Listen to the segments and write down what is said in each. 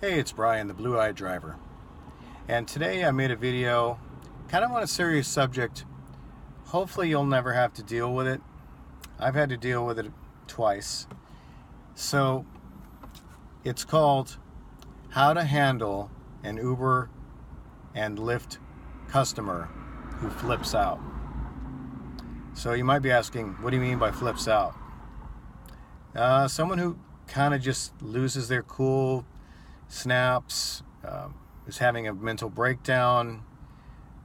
Hey, it's Brian, the blue-eyed driver. And today I made a video kind of on a serious subject. Hopefully you'll never have to deal with it. I've had to deal with it twice. So it's called How to Handle an Uber and Lyft Customer Who Flips Out. So you might be asking, what do you mean by flips out? Someone who kind of just loses their cool, snaps, is having a mental breakdown,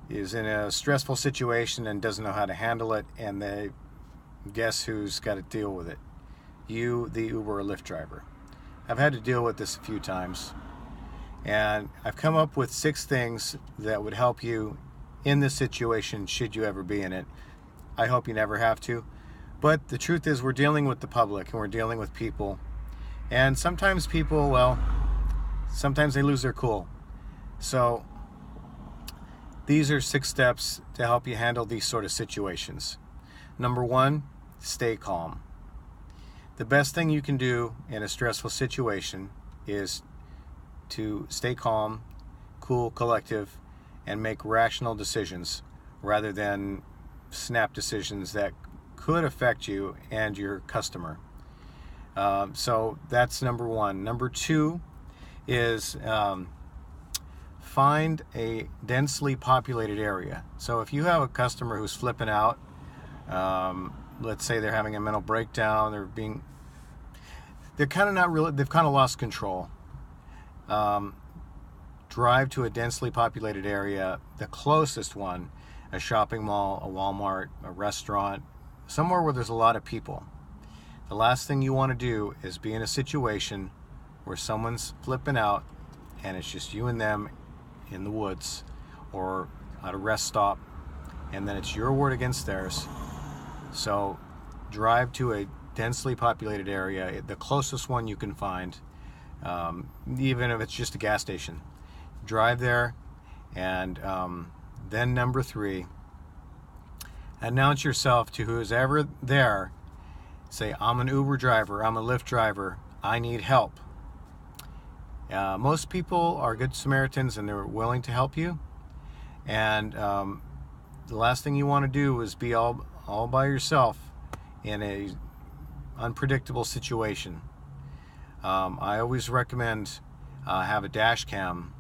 is in a stressful situation and doesn't know how to handle it, and they guess who's got to deal with it? You, the Uber or Lyft driver. I've had to deal with this a few times, and I've come up with 6 things that would help you in this situation should you ever be in it. I hope you never have to, but the truth is we're dealing with the public and we're dealing with people, and sometimes people, well, sometimes they lose their cool. So these are 6 steps to help you handle these sort of situations. Number 1, stay calm. The best thing you can do in a stressful situation is to stay calm, cool, collective, and make rational decisions rather than snap decisions that could affect you and your customer. So that's number 1. Number 2 is find a densely populated area. So if you have a customer who's flipping out, let's say they're having a mental breakdown, they're kind of not really, they've kind of lost control. Drive to a densely populated area, the closest one, a shopping mall, a Walmart, a restaurant, somewhere where there's a lot of people. The last thing you want to do is be in a situation where someone's flipping out and it's just you and them in the woods or at a rest stop, and then it's your word against theirs. So drive to a densely populated area, the closest one you can find, even if it's just a gas station. Drive there, and then number 3, announce yourself to who's ever there. Say, I'm an Uber driver, I'm a Lyft driver, I need help. Most people are good Samaritans and they're willing to help you. And the last thing you want to do is be all by yourself in a unpredictable situation. I always recommend have a dash cam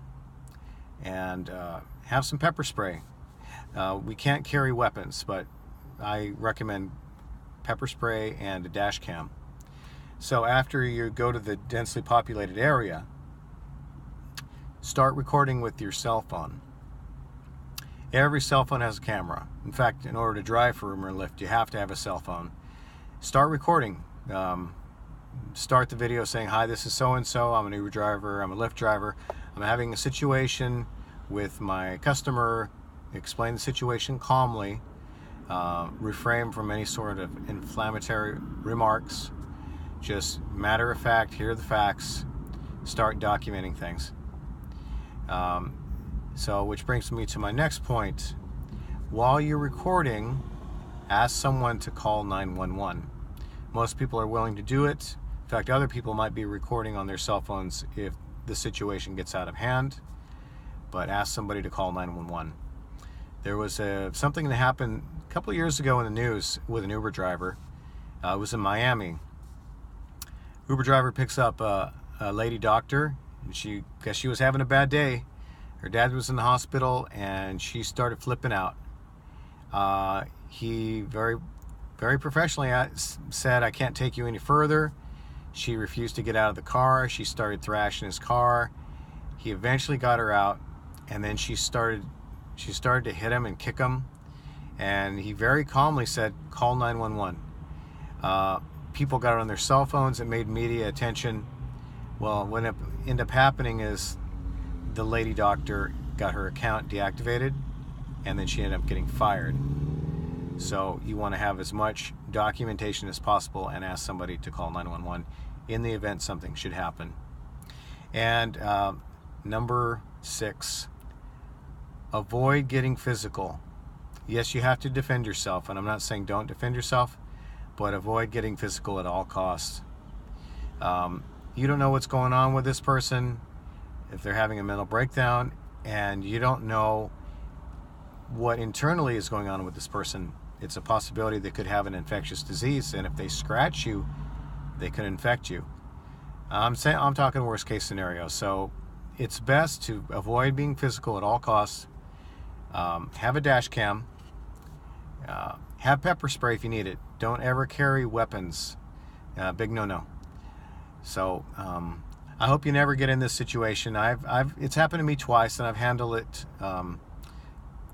and have some pepper spray. We can't carry weapons, but I recommend pepper spray and a dash cam. So after you go to the densely populated area, start recording with your cell phone. Every cell phone has a camera. In fact, in order to drive for Uber and Lyft, you have to have a cell phone. Start recording. Start the video saying, hi, this is so-and-so, I'm an Uber driver, I'm a Lyft driver, I'm having a situation with my customer. Explain the situation calmly. Refrain from any sort of inflammatory remarks. Just matter of fact, here are the facts. Start documenting things. So which brings me to my next point. While you're recording, ask someone to call 911. Most people are willing to do it. In fact, other people might be recording on their cell phones if the situation gets out of hand, but ask somebody to call 911. There was something that happened a couple of years ago in the news with an Uber driver. It was in Miami. Uber driver picks up a lady doctor, and she was having a bad day. Her dad was in the hospital, and she started flipping out. He very, very professionally said, I can't take you any further. She refused to get out of the car. She started thrashing his car. He eventually got her out, and then she started to hit him and kick him, and he very calmly said, call 911. People got on their cell phones. It made media attention. Well, what ended up happening is the lady doctor got her account deactivated, and then she ended up getting fired. So you want to have as much documentation as possible and ask somebody to call 911 in the event something should happen. And number 6, avoid getting physical. Yes, you have to defend yourself, and I'm not saying don't defend yourself, but avoid getting physical at all costs. You don't know what's going on with this person. if they're having a mental breakdown and you don't know what internally is going on with this person, it's a possibility they could have an infectious disease, and if they scratch you, they could infect you. I'm talking worst case scenario. So it's best to avoid being physical at all costs. Have a dash cam. Have pepper spray if you need it. Don't ever carry weapons. Big no-no. So I hope you never get in this situation. It's happened to me twice, and I've handled it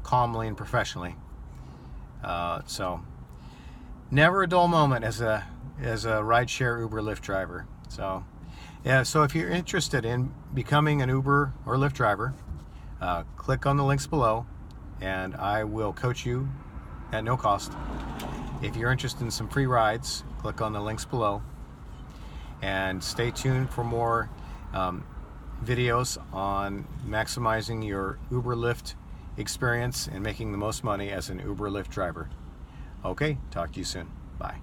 calmly and professionally. So never a dull moment as a rideshare Uber Lyft driver. So yeah, so if you're interested in becoming an Uber or Lyft driver, click on the links below and I will coach you at no cost. If you're interested in some free rides, click on the links below, and stay tuned for more videos on maximizing your Uber Lyft experience and making the most money as an Uber Lyft driver. Okay, talk to you soon. Bye.